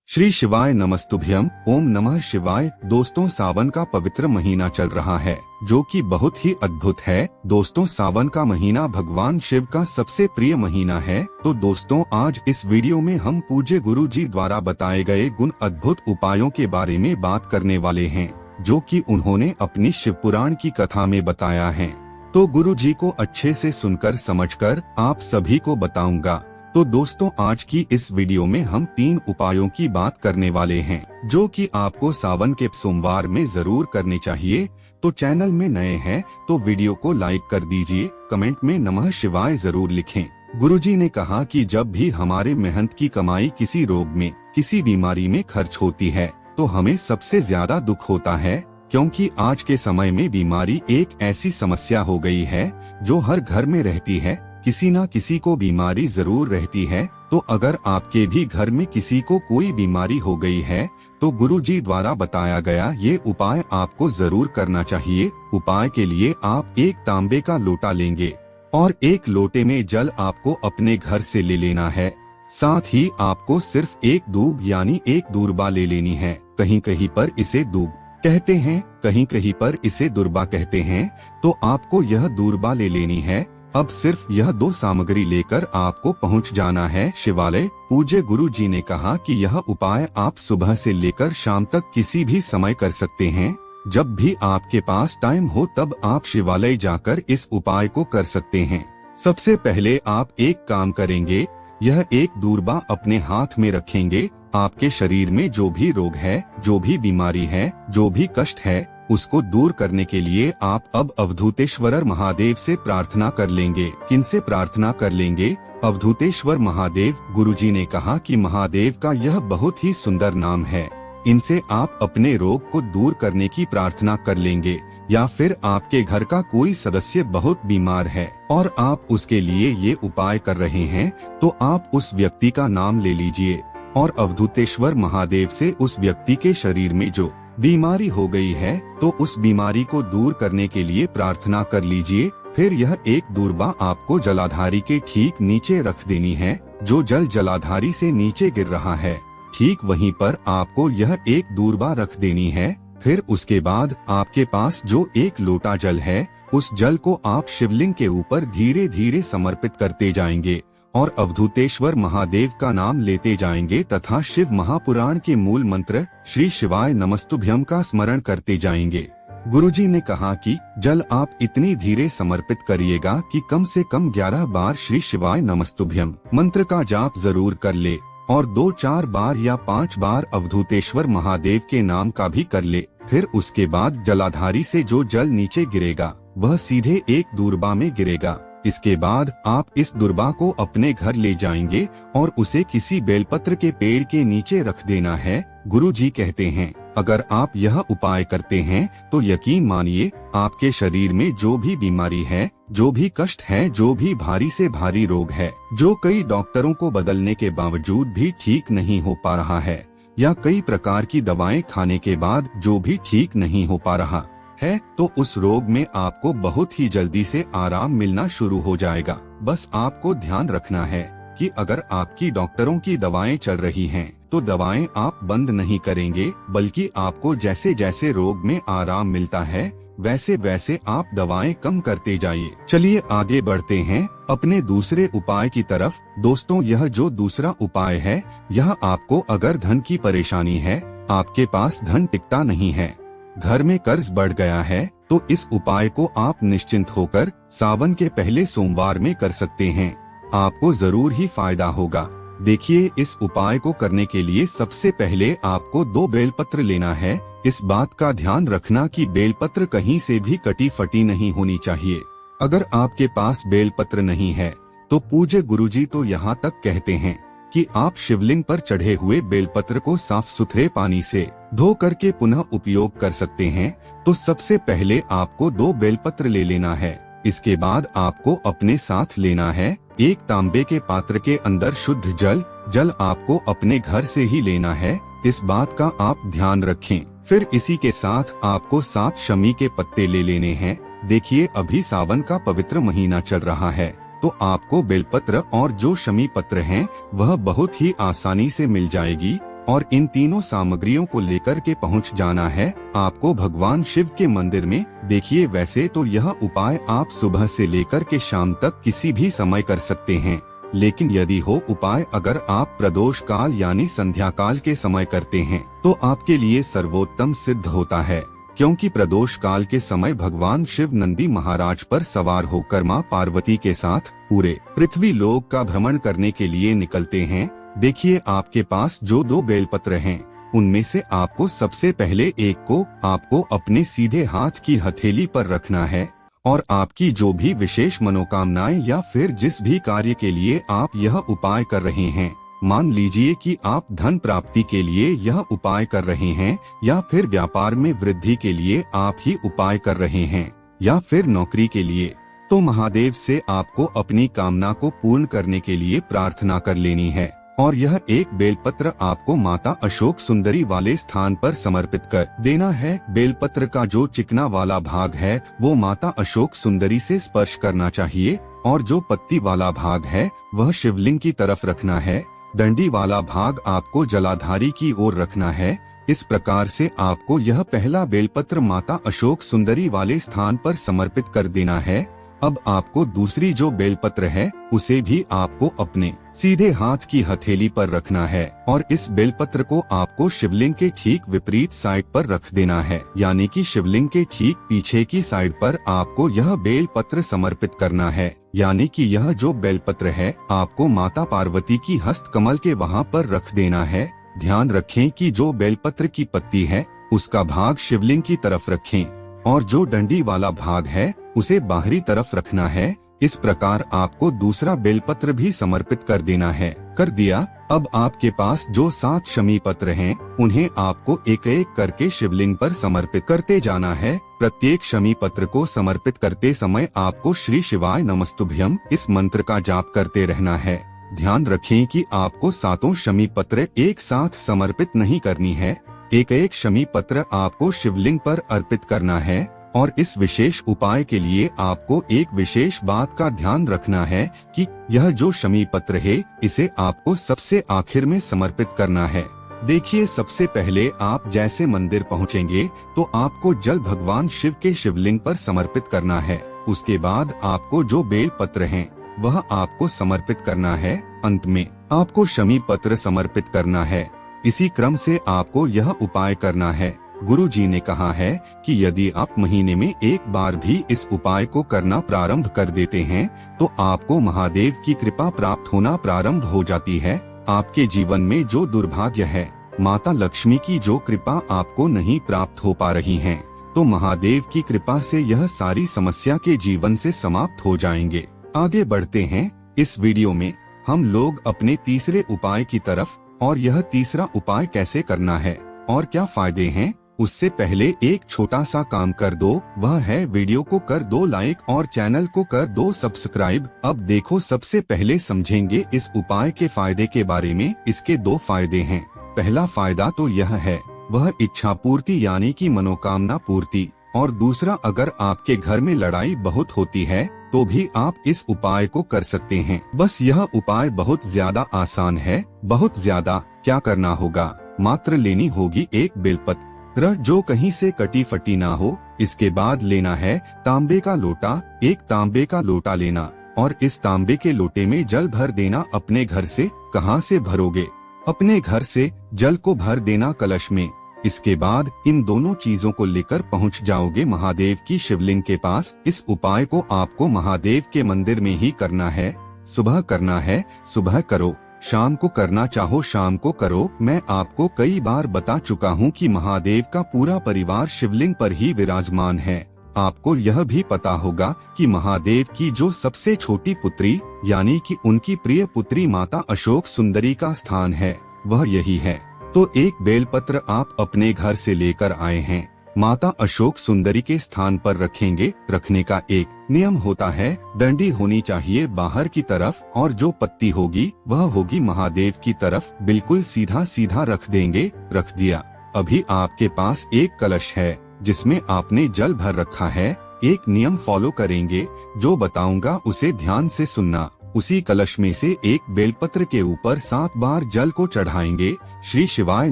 श्री शिवाय नमस्तुभ्यम। ओम नमः शिवाय। दोस्तों, सावन का पवित्र महीना चल रहा है जो कि बहुत ही अद्भुत है। दोस्तों, सावन का महीना भगवान शिव का सबसे प्रिय महीना है। तो दोस्तों, आज इस वीडियो में हम पूज्य गुरु जी द्वारा बताए गए गुण अद्भुत उपायों के बारे में बात करने वाले हैं जो कि उन्होंने अपनी शिव पुराण की कथा में बताया है। तो गुरु जी को अच्छे से सुनकर समझकर आप सभी को बताऊंगा। तो दोस्तों, आज की इस वीडियो में हम 3 उपायों की बात करने वाले हैं जो कि आपको सावन के सोमवार में जरूर करने चाहिए। तो चैनल में नए हैं तो वीडियो को लाइक कर दीजिए, कमेंट में नमः शिवाय जरूर लिखें। गुरुजी ने कहा कि जब भी हमारे मेहनत की कमाई किसी रोग में, किसी बीमारी में खर्च होती है तो हमें सबसे ज्यादा दुख होता है, क्योंकि आज के समय में बीमारी एक ऐसी समस्या हो गई है जो हर घर में रहती है। किसी न किसी को बीमारी जरूर रहती है। तो अगर आपके भी घर में किसी को कोई बीमारी हो गई है तो गुरुजी द्वारा बताया गया ये उपाय आपको जरूर करना चाहिए। उपाय के लिए आप एक तांबे का लोटा लेंगे और एक लोटे में जल आपको अपने घर से ले लेना है। साथ ही आपको सिर्फ एक दूब यानी एक दूर्बा ले लेनी है। कहीं कहीं पर इसे दूब कहते हैं, कहीं कहीं पर इसे दुर्बा कहते हैं। तो आपको यह दूर्बा ले लेनी है। अब सिर्फ यह 2 सामग्री लेकर आपको पहुंच जाना है शिवालय। पूज्य गुरु जी ने कहा कि यह उपाय आप सुबह से लेकर शाम तक किसी भी समय कर सकते हैं। जब भी आपके पास टाइम हो तब आप शिवालय जाकर इस उपाय को कर सकते हैं। सबसे पहले आप एक काम करेंगे, यह एक दूर्बा अपने हाथ में रखेंगे। आपके शरीर में जो भी रोग है, जो भी बीमारी है, जो भी कष्ट है, उसको दूर करने के लिए आप अब अवधूतेश्वर महादेव से प्रार्थना कर लेंगे। किनसे प्रार्थना कर लेंगे? अवधूतेश्वर महादेव। गुरुजी ने कहा कि महादेव का यह बहुत ही सुंदर नाम है। इनसे आप अपने रोग को दूर करने की प्रार्थना कर लेंगे। या फिर आपके घर का कोई सदस्य बहुत बीमार है और आप उसके लिए ये उपाय कर रहे हैं तो आप उस व्यक्ति का नाम ले लीजिए और अवधूतेश्वर महादेव से उस व्यक्ति के शरीर में जो बीमारी हो गई है तो उस बीमारी को दूर करने के लिए प्रार्थना कर लीजिए। फिर यह एक दूर्बा आपको जलाधारी के ठीक नीचे रख देनी है। जो जल जलाधारी से नीचे गिर रहा है ठीक वहीं पर आपको यह एक दूर्बा रख देनी है। फिर उसके बाद आपके पास जो एक लोटा जल है उस जल को आप शिवलिंग के ऊपर धीरे धीरे समर्पित करते जाएंगे और अवधूतेश्वर महादेव का नाम लेते जाएंगे तथा शिव महापुराण के मूल मंत्र श्री शिवाय नमस्तुभ्यम का स्मरण करते जाएंगे। गुरुजी ने कहा कि जल आप इतनी धीरे समर्पित करिएगा कि कम से कम 11 बार श्री शिवाय नमस्तुभ्यम मंत्र का जाप जरूर कर ले और 2-4 बार या 5 बार अवधूतेश्वर महादेव के नाम का भी कर ले। फिर उसके बाद जलाधारी से जो जल नीचे गिरेगा वह सीधे एक दूर्बा में गिरेगा। इसके बाद आप इस दूर्बा को अपने घर ले जाएंगे और उसे किसी बेलपत्र के पेड़ के नीचे रख देना है। गुरुजी कहते हैं अगर आप यह उपाय करते हैं तो यकीन मानिए आपके शरीर में जो भी बीमारी है, जो भी कष्ट है, जो भी भारी से भारी रोग है, जो कई डॉक्टरों को बदलने के बावजूद भी ठीक नहीं हो पा रहा है या कई प्रकार की दवाएं खाने के बाद जो भी ठीक नहीं हो पा रहा है, तो उस रोग में आपको बहुत ही जल्दी से आराम मिलना शुरू हो जाएगा। बस आपको ध्यान रखना है कि अगर आपकी डॉक्टरों की दवाएं चल रही हैं, तो दवाएं आप बंद नहीं करेंगे, बल्कि आपको जैसे जैसे रोग में आराम मिलता है वैसे वैसे आप दवाएं कम करते जाइए। चलिए आगे बढ़ते हैं अपने दूसरे उपाय की तरफ। दोस्तों, यह जो दूसरा उपाय है, यह आपको अगर धन की परेशानी है, आपके पास धन टिकता नहीं है, घर में कर्ज बढ़ गया है, तो इस उपाय को आप निश्चिंत होकर सावन के पहले सोमवार में कर सकते हैं। आपको जरूर ही फायदा होगा। देखिए, इस उपाय को करने के लिए सबसे पहले आपको 2 बेलपत्र लेना है। इस बात का ध्यान रखना कि बेलपत्र कहीं से भी कटी फटी नहीं होनी चाहिए। अगर आपके पास बेलपत्र नहीं है तो पूज्य गुरुजी तो यहाँ तक कहते हैं कि आप शिवलिंग पर चढ़े हुए बेलपत्र को साफ सुथरे पानी से धो करके पुनः उपयोग कर सकते हैं। तो सबसे पहले आपको 2 बेलपत्र ले लेना है। इसके बाद आपको अपने साथ लेना है एक तांबे के पात्र के अंदर शुद्ध जल। जल आपको अपने घर से ही लेना है, इस बात का आप ध्यान रखें। फिर इसी के साथ आपको 7 शमी के पत्ते ले लेने हैं। देखिए, अभी सावन का पवित्र महीना चल रहा है तो आपको बेलपत्र और जो शमी पत्र हैं वह बहुत ही आसानी से मिल जाएगी। और इन तीनों सामग्रियों को लेकर के पहुंच जाना है आपको भगवान शिव के मंदिर में। देखिए, वैसे तो यह उपाय आप सुबह से लेकर के शाम तक किसी भी समय कर सकते हैं, लेकिन यदि हो उपाय अगर आप प्रदोष काल यानी संध्या काल के समय करते हैं तो आपके लिए सर्वोत्तम सिद्ध होता है, क्योंकि प्रदोष काल के समय भगवान शिव नंदी महाराज पर सवार होकर मां पार्वती के साथ पूरे पृथ्वी लोक का भ्रमण करने के लिए निकलते हैं। देखिए, आपके पास जो 2 बेलपत्र हैं, उनमें से आपको सबसे पहले एक को आपको अपने सीधे हाथ की हथेली पर रखना है और आपकी जो भी विशेष मनोकामनाएं या फिर जिस भी कार्य के लिए आप यह उपाय कर रहे हैं, मान लीजिए कि आप धन प्राप्ति के लिए यह उपाय कर रहे हैं या फिर व्यापार में वृद्धि के लिए आप ही उपाय कर रहे हैं या फिर नौकरी के लिए, तो महादेव से आपको अपनी कामना को पूर्ण करने के लिए प्रार्थना कर लेनी है। और यह एक बेलपत्र आपको माता अशोक सुंदरी वाले स्थान पर समर्पित कर देना है। बेलपत्र का जो चिकना वाला भाग है वो माता अशोक सुंदरी से स्पर्श करना चाहिए और जो पत्ती वाला भाग है वह शिवलिंग की तरफ रखना है। डंडी वाला भाग आपको जलाधारी की ओर रखना है। इस प्रकार से आपको यह पहला बेलपत्र माता अशोक सुंदरी वाले स्थान पर समर्पित कर देना है। अब आपको दूसरी जो बेलपत्र है उसे भी आपको अपने सीधे हाथ की हथेली पर रखना है और इस बेलपत्र को आपको शिवलिंग के ठीक विपरीत साइड पर रख देना है, यानी कि शिवलिंग के ठीक पीछे की साइड पर आपको यह बेलपत्र समर्पित करना है। यानी कि यह जो बेलपत्र है आपको माता पार्वती की हस्त कमल के वहाँ पर रख देना है। ध्यान रखें कि जो बेलपत्र की पत्ती है उसका भाग शिवलिंग की तरफ रखें और जो डंडी वाला भाग है उसे बाहरी तरफ रखना है। इस प्रकार आपको दूसरा बेलपत्र भी समर्पित कर देना है। कर दिया। अब आपके पास जो 7 शमी पत्र हैं, उन्हें आपको एक एक करके शिवलिंग पर समर्पित करते जाना है। प्रत्येक शमी पत्र को समर्पित करते समय आपको श्री शिवाय नमस्तुभ्यम इस मंत्र का जाप करते रहना है। ध्यान रखें कि आपको 7 शमी पत्र एक साथ समर्पित नहीं करनी है। एक एक शमी पत्र आपको शिवलिंग पर अर्पित करना है और इस विशेष उपाय के लिए आपको एक विशेष बात का ध्यान रखना है कि यह जो शमी पत्र है इसे आपको सबसे आखिर में समर्पित करना है। देखिए, सबसे पहले आप जैसे मंदिर पहुंचेंगे तो आपको जल भगवान शिव के शिवलिंग पर समर्पित करना है। उसके बाद आपको जो बेल पत्र हैं वह आपको समर्पित करना है। अंत में आपको शमी पत्र समर्पित करना है। इसी क्रम से आपको यह उपाय करना है। गुरु जी ने कहा है कि यदि आप महीने में एक बार भी इस उपाय को करना प्रारंभ कर देते हैं तो आपको महादेव की कृपा प्राप्त होना प्रारंभ हो जाती है। आपके जीवन में जो दुर्भाग्य है, माता लक्ष्मी की जो कृपा आपको नहीं प्राप्त हो पा रही है, तो महादेव की कृपा से यह सारी समस्या के जीवन से समाप्त हो जाएंगे। आगे बढ़ते हैं। इस वीडियो में हम लोग अपने तीसरे उपाय की तरफ, और यह तीसरा उपाय कैसे करना है और क्या फायदे हैं, उससे पहले एक छोटा सा काम कर दो, वह है वीडियो को कर दो लाइक और चैनल को कर दो सब्सक्राइब। अब देखो, सबसे पहले समझेंगे इस उपाय के फायदे के बारे में। इसके 2 फायदे हैं। पहला फायदा तो यह है वह इच्छा पूर्ति यानी कि मनोकामना पूर्ति, और दूसरा अगर आपके घर में लड़ाई बहुत होती है तो भी आप इस उपाय को कर सकते हैं। बस यह उपाय बहुत ज्यादा आसान है, बहुत ज्यादा। क्या करना होगा, मात्र लेनी होगी एक बेलपत्र जो कहीं से कटी फटी ना हो। इसके बाद लेना है तांबे का लोटा। एक तांबे का लोटा लेना और इस तांबे के लोटे में जल भर देना अपने घर से। कहाँ से भरोगे, अपने घर से जल को भर देना कलश में। इसके बाद इन दोनों चीजों को लेकर पहुंच जाओगे महादेव की शिवलिंग के पास। इस उपाय को आपको महादेव के मंदिर में ही करना है। सुबह करना है, सुबह करो। शाम को करना चाहो शाम को करो। मैं आपको कई बार बता चुका हूँ कि महादेव का पूरा परिवार शिवलिंग पर ही विराजमान है। आपको यह भी पता होगा कि महादेव की जो सबसे छोटी पुत्री यानी कि उनकी प्रिय पुत्री माता अशोक सुंदरी का स्थान है वह यही है। तो एक बेलपत्र आप अपने घर से लेकर आए हैं, माता अशोक सुंदरी के स्थान पर रखेंगे। रखने का एक नियम होता है, डंडी होनी चाहिए बाहर की तरफ और जो पत्ती होगी वह होगी महादेव की तरफ। बिल्कुल सीधा सीधा रख देंगे। रख दिया। अभी आपके पास एक कलश है जिसमें आपने जल भर रखा है। एक नियम फॉलो करेंगे, जो बताऊंगा उसे ध्यान से सुनना। उसी कलश में से एक बेलपत्र के ऊपर 7 बार जल को चढ़ाएंगे। श्री शिवाय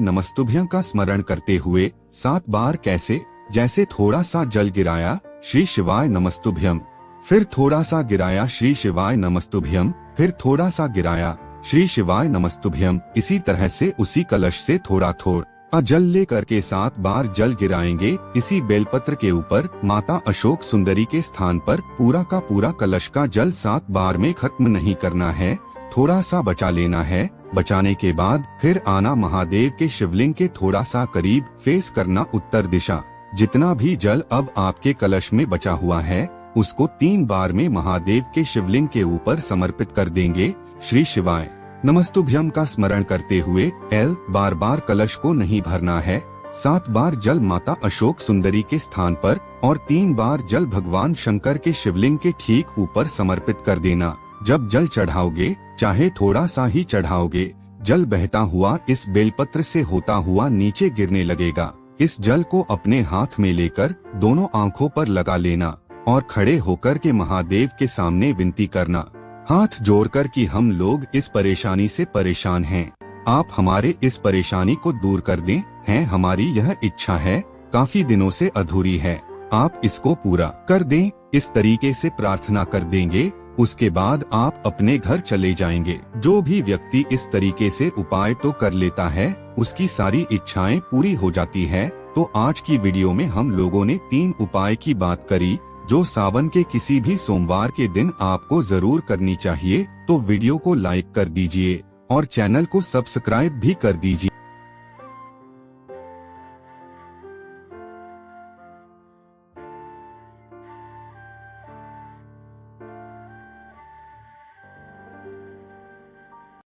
नमस्तुभ्यं का स्मरण करते हुए 7 बार कैसे? जैसे थोड़ा सा जल गिराया, श्री शिवाय नमस्तुभ्यं, फिर थोड़ा सा गिराया, श्री शिवाय नमस्तुभ्यं, फिर थोड़ा सा गिराया, श्री शिवाय नमस्तुभ्यं। इसी तरह से उसी कलश से थोड़ा जल लेकर के 7 बार जल गिराएंगे। इसी बेलपत्र के ऊपर माता अशोक सुंदरी के स्थान पर पूरा का पूरा कलश का जल 7 बार में खत्म नहीं करना है, थोड़ा सा बचा लेना है। बचाने के बाद फिर आना महादेव के शिवलिंग के थोड़ा सा करीब, फेस करना उत्तर दिशा। जितना भी जल अब आपके कलश में बचा हुआ है उसको 3 बार में महादेव के शिवलिंग के ऊपर समर्पित कर देंगे। श्री शिवाय नमस्तुभ्यं का स्मरण करते हुए बार बार कलश को नहीं भरना है। 7 बार जल माता अशोक सुंदरी के स्थान पर और 3 बार जल भगवान शंकर के शिवलिंग के ठीक ऊपर समर्पित कर देना। जब जल चढ़ाओगे, चाहे थोड़ा सा ही चढ़ाओगे, जल बहता हुआ इस बेलपत्र से होता हुआ नीचे गिरने लगेगा। इस जल को अपने हाथ में लेकर दोनों आंखों पर लगा लेना और खड़े होकर के महादेव के सामने विनती करना, हाथ जोड़कर कि हम लोग इस परेशानी से परेशान हैं, आप हमारे इस परेशानी को दूर कर दें। हैं हमारी यह इच्छा है, काफी दिनों से अधूरी है, आप इसको पूरा कर दें। इस तरीके से प्रार्थना कर देंगे। उसके बाद आप अपने घर चले जाएंगे। जो भी व्यक्ति इस तरीके से उपाय तो कर लेता है उसकी सारी इच्छाएं पूरी हो जाती है। तो आज की वीडियो में हम लोगों ने 3 उपाय की बात करी जो सावन के किसी भी सोमवार के दिन आपको जरूर करनी चाहिए। तो वीडियो को लाइक कर दीजिए और चैनल को सब्सक्राइब भी कर दीजिए।